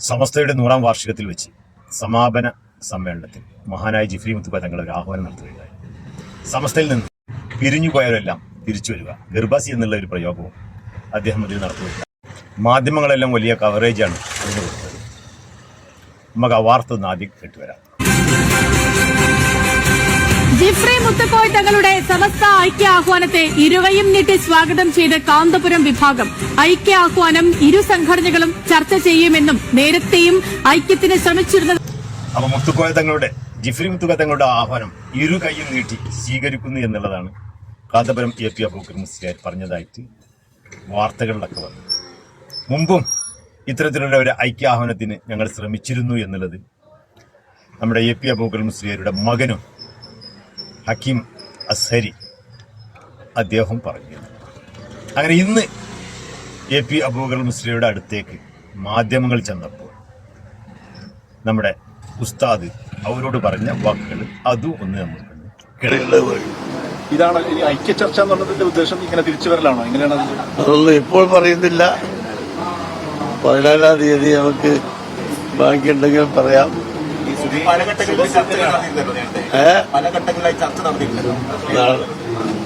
സമസ്തയുടെ 100-ാം വാർഷികത്തിൽ വെച്ച് സമാപന സമ്മേളനത്തിൽ മഹാനായ ജിഫ്രി മുത്തുക്കോയ തങ്ങൾ ഒരു ആഹ്വാനം നടത്തുകയുണ്ടായി. സമസ്തയിൽ നിന്ന് പിരിഞ്ഞുപോയവരെല്ലാം തിരിച്ചു വരിക, ഗർഭാസി എന്നുള്ള ഒരു പ്രയോഗവും അദ്ദേഹം അതിൽ നടത്തുകയുണ്ടായി. മാധ്യമങ്ങളെല്ലാം വലിയ കവറേജാണ് അതിന് കൊടുത്തത്. നമുക്ക് ആ വാർത്ത ഒന്ന് ആദ്യം കേട്ടുവരാം. ജിഫ്രി മുത്തുക്കോയ തങ്ങളുടെ സമസ്ത ഐക്യ ആഹ്വാനത്തെ ഇരുകയും നീട്ടി സ്വാഗതം ചെയ്ത് കാന്തപുരം വിഭാഗം. ഐക്യ ആഹ്വാനം ഇരു സംഘടനകളും ചർച്ച ചെയ്യുമെന്നും നേരത്തെയും ഐക്യത്തിന് ശ്രമിച്ചിരുന്നത്. അപ്പൊ മുത്തുക്കോയ തങ്ങളുടെ ജിഫ്രി മുത്തുക്കോയ തങ്ങളുടെ ആഹ്വാനം ഇരു കൈയും നീട്ടി സ്വീകരിക്കുന്നു എന്നുള്ളതാണ് കാന്തപുരം AP അബൂബക്കർ മുസ്ലിയാർ പറഞ്ഞതായിട്ട് വാർത്തകളിലൊക്കെ വന്നു. മുമ്പും ഇത്തരത്തിലുള്ള ഒരു ഐക്യ ആഹ്വാനത്തിന് ഞങ്ങൾ ശ്രമിച്ചിരുന്നു എന്നുള്ളത് നമ്മുടെ AP അബൂബക്കർ മുസ്ലിയാരുടെ മകനും ഹക്കീം അസ്ഹരി അദ്ദേഹം പറഞ്ഞു. അങ്ങനെ ഇന്ന് AP അബൂബക്കർ മുസ്ലിയുടെ അടുത്തേക്ക് മാധ്യമങ്ങൾ ചെന്നപ്പോൾ നമ്മുടെ ഉസ്താദ് അവരോട് പറഞ്ഞ വാക്കുകൾ അതും ഒന്ന് നമുക്ക് ഇതാണ് ഐക്യ ചർച്ച എന്നുള്ളതിന്റെ ഉദ്ദേശം. ഇങ്ങനെ തിരിച്ചു വരലാണോ? എങ്ങനെയാണ് അതൊന്നും ഇപ്പോൾ പറയുന്നില്ല. 14-ാം തീയതി നമുക്ക് ബാക്കിയുണ്ടെങ്കിൽ പറയാം.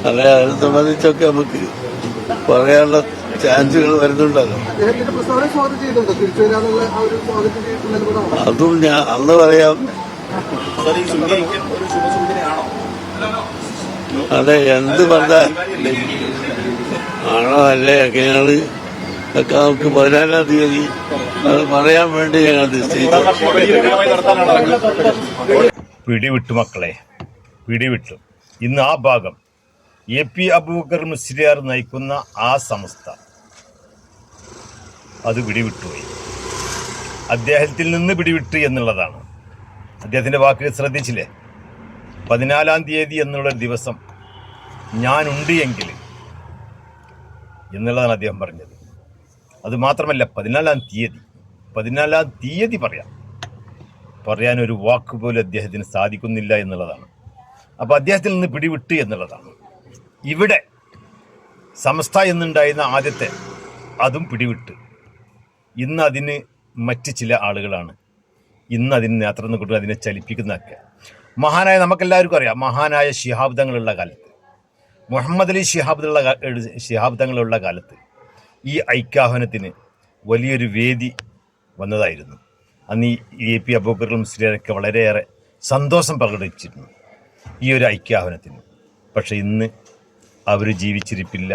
അതെ, അതിനെ സംബന്ധിച്ചൊക്കെ നമുക്ക് പറയാനുള്ള ചാൻസുകൾ വരുന്നുണ്ടല്ലോ. അതും ഞാൻ അന്ന് പറയാം. അതെ, എന്ത് പറഞ്ഞാൽ ആണോ അല്ലേ ഒക്കെയാണ് ഒക്കെ നമുക്ക് 14-ാം തീയതി അത് പറയാൻ വേണ്ടി ഞങ്ങൾ നിശ്ചയിച്ചു. പിടിവിട്ടു മക്കളെ, പിടിവിട്ടു. ഇന്ന് ആ ഭാഗം AP അബൂബക്കർ മുസ്ലിയാർ നയിക്കുന്ന ആ സമസ്ത അത് പിടിവിട്ടുപോയി. അദ്ദേഹത്തിൽ നിന്ന് പിടിവിട്ടു എന്നുള്ളതാണ്. അദ്ദേഹത്തിൻ്റെ വാക്കുകൾ ശ്രദ്ധിച്ചില്ലേ? 14-ാം തീയതി എന്നുള്ളൊരു ദിവസം ഞാനുണ്ട് എങ്കിൽ എന്നുള്ളതാണ് അദ്ദേഹം പറഞ്ഞത്. അതുമാത്രമല്ല 14-ാം തീയതി പറയാനൊരു വാക്ക് പോലും അദ്ദേഹത്തിന് സാധിക്കുന്നില്ല എന്നുള്ളതാണ്. അപ്പോൾ അദ്ദേഹത്തിൽ നിന്ന് പിടിവിട്ട് എന്നുള്ളതാണ്. ഇവിടെ സമസ്ത എന്നുണ്ടായിരുന്ന ആദ്യത്തെ അതും പിടിവിട്ട് ഇന്ന് അതിന് മറ്റ് ചില ആളുകളാണ് ഇന്ന് അതിന് നേതൃത്വം കൊടുത്ത് അതിനെ ചലിപ്പിക്കുന്നതൊക്കെ. മഹാനായ നമുക്കെല്ലാവർക്കും അറിയാം, മഹാനായ ശിഹാബ് തങ്ങളുള്ള കാലത്ത്, മുഹമ്മദ് അലി ശിഹാബ് തങ്ങളുള്ള കാലത്ത് ഈ ഐക്യാഹ്വാനത്തിന് വലിയൊരു വേദി വന്നതായിരുന്നു. അന്ന് ഈ AP അബൂബക്കർ മുസ്ലിയാരൊക്കെ വളരെയേറെ സന്തോഷം പ്രകടിപ്പിച്ചിരുന്നു ഈ ഒരു ഐക്യാഹ്വാനത്തിന്. പക്ഷെ ഇന്ന് അവർ ജീവിച്ചിരിപ്പില്ല.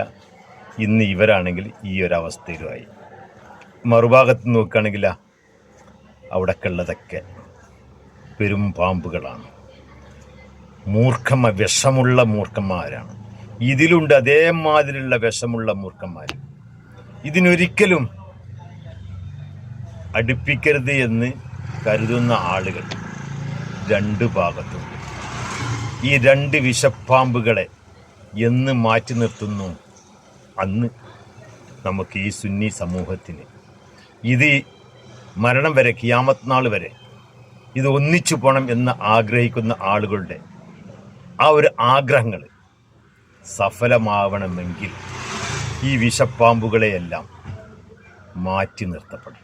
ഇന്ന് ഇവരാണെങ്കിൽ ഈ ഒരവസ്ഥയിലുമായി. മറുഭാഗത്ത് നോക്കുകയാണെങ്കിൽ അവിടെയൊക്കെ ഉള്ളതൊക്കെ പെരും പാമ്പുകളാണ്, വിഷമുള്ള മൂർഖന്മാരാണ്. ഇതിലുണ്ട് അതേമാതിരിയുള്ള വിഷമുള്ള മൂർഖന്മാർ. ഇതിനൊരിക്കലും അടുപ്പിക്കരുത് എന്ന് കരുതുന്ന ആളുകൾ രണ്ട് ഭാഗത്തുണ്ട്. ഈ രണ്ട് വിഷപ്പാമ്പുകളെ എന്ന് മാറ്റി നിർത്തുന്നു അന്ന് നമുക്ക് ഈ സുന്നി സമൂഹത്തിന് ഇത് മരണം വരെ, ഖിയാമത്ത് നാൾ വരെ ഇത് ഒന്നിച്ചു പോകണം എന്ന് ആഗ്രഹിക്കുന്ന ആളുകളുടെ ആ ഒരു ആഗ്രഹങ്ങൾ സഫലമാവണമെങ്കിൽ ഈ വിഷപ്പാമ്പുകളെയെല്ലാം മാറ്റി നിർത്തപ്പെടണം.